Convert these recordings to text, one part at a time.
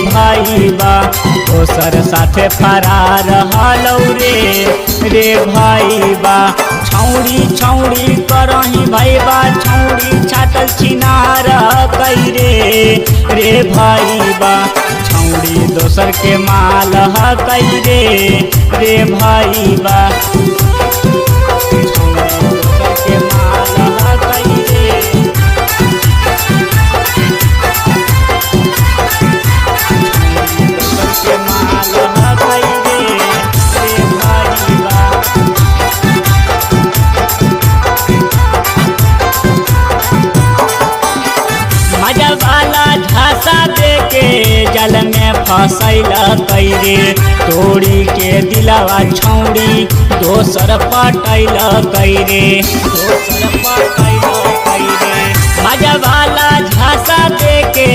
भाई बा दोसर साथे फरार हलौ रे भाई बा। छौड़ी छौड़ी करही भाई बा छौड़ी छाटल छिनार कई रे भाई बा। छौड़ी दोसर के माल कई रे भाई बा। जल में फसैल कैरे तोड़ी के दिलावा छौड़ी दोसर पटैल कैरे मजा वाला झांसा दे के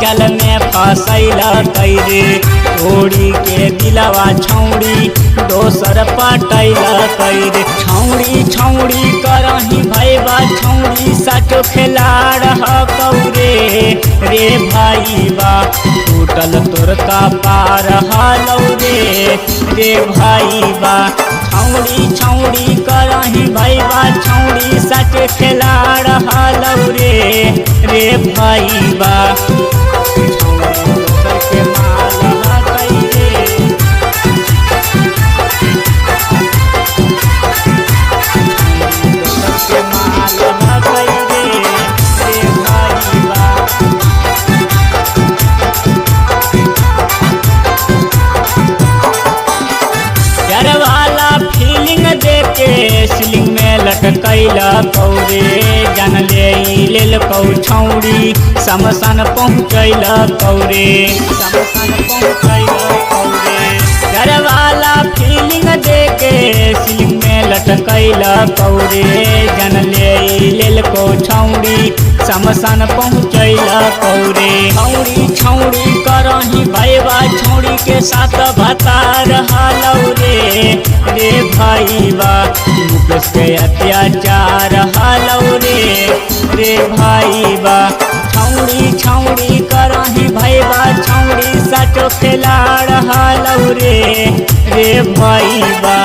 जल में फसैल कैरे तोड़ी के दिलावा छौड़ी दोसर पटैल कैरे। छौड़ी छौड़ी करही भैबा छौड़ी साचो खेलाड़ रे भाई बा। टूटल तोर का पार हलौ रे भाई बा। छौड़ी छौड़ी करही भैबा छौड़ी साचे खेलाड़ हलौ रे भाई बा। सिलिंग में लटकैल कौरे जान ले कौ छौड़ी समसन पहुँचैल कौरे घरवाला फीलिंग दे के सिलिंग में लटकैल कौरे जान ले कौ छौड़ी समसन पहुँचैल कौरे। छौड़ी छौड़ी करही भैबा छौड़ी के साथ भतार हलौ रे भाई बा। मुकेश के अत्याचार हलौ रे भाई बा। छौड़ी छौड़ी करही भैबा छौड़ी साचो खेलाड़ हलौ रे भाई बा।